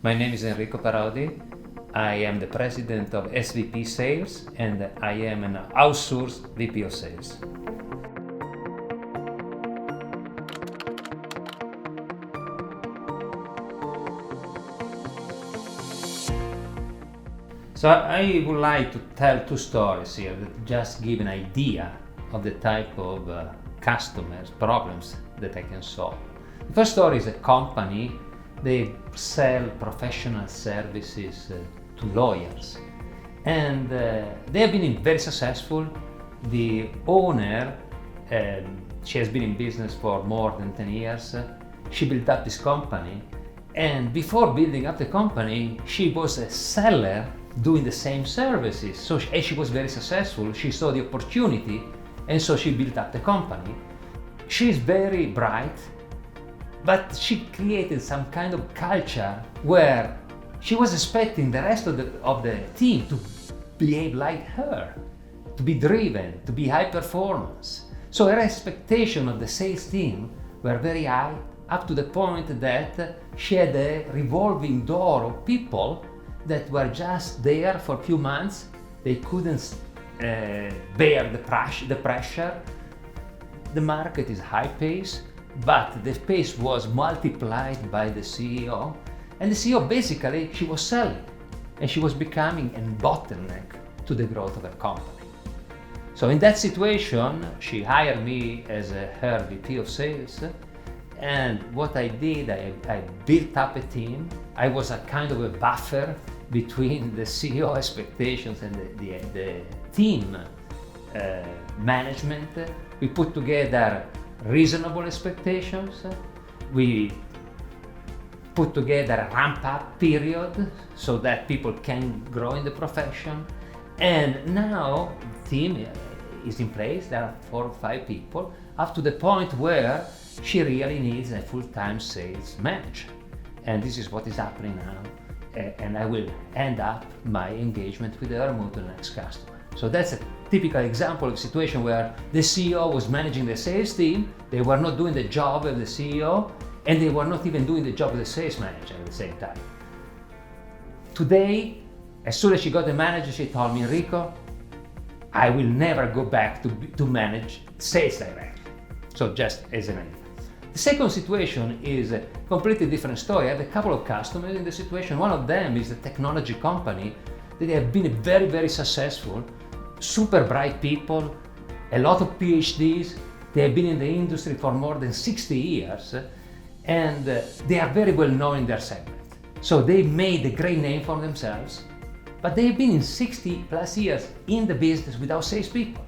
My name is Enrico Parodi. I am the president of SVP Sales and I am an outsourced VP of Sales. So I would like to tell two stories here that just give an idea of the type of customers, problems that I can solve. The first story is a company. They sell professional services to lawyers, and they have been very successful. The owner, she has been in business for more than 10 years. She built up this company, and before building up the company, she was a seller doing the same services. So as she was very successful, she saw the opportunity, and so she built up the company. She's very bright, but she created some kind of culture where she was expecting the rest of the team to behave like her, to be driven, to be high performance. So her expectation of the sales team were very high, up to the point that she had a revolving door of people that were just there for a few months. They couldn't bear the pressure. The market is high pace, but the pace was multiplied by the CEO, and the CEO basically, she was selling, and she was becoming a bottleneck to the growth of her company. So in that situation, she hired me as her VP of sales, and what I did, I built up a team. I was a kind of a buffer between the CEO expectations and the team management. We put together reasonable expectations. We put together a ramp-up period so that people can grow in the profession. And now the team is in place. There are 4 or 5 people, up to the point where she really needs a full-time sales manager. And this is what is happening now. And I will end up my engagement with her, move to the next customer. So that's a typical example of a situation where the CEO was managing the sales team. They were not doing the job of the CEO, and they were not even doing the job of the sales manager at the same time. Today, as soon as she got the manager, she told me, Enrico, I will never go back to manage sales directly. So just as an idea. The second situation is a completely different story. I have a couple of customers in the situation. One of them is a technology company that have been very, very successful, super bright people, a lot of PhDs. They have been in the industry for more than 60 years, and they are very well known in their segment. So they made a great name for themselves, but they've been in 60 plus years in the business without salespeople.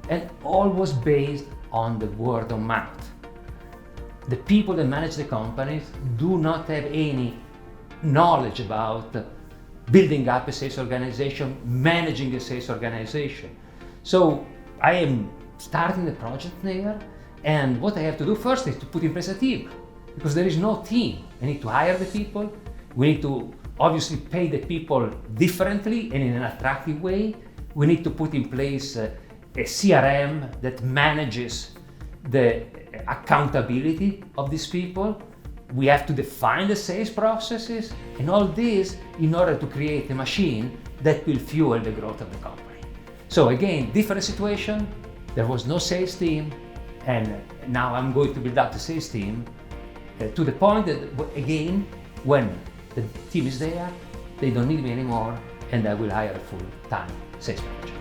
And all was based on the word of mouth. The people that manage the companies do not have any knowledge about building up a sales organization, managing a sales organization. So I am starting the project there, and what I have to do first is to put in place a team, because there is no team. I need to hire the people. We need to obviously pay the people differently and in an attractive way. We need to put in place a CRM that manages the accountability of these people. We have to define the sales processes, and all this in order to create a machine that will fuel the growth of the company. So again, different situation. There was no sales team, and now I'm going to build up the sales team to the point that, again, when the team is there, they don't need me anymore, and I will hire a full-time sales manager.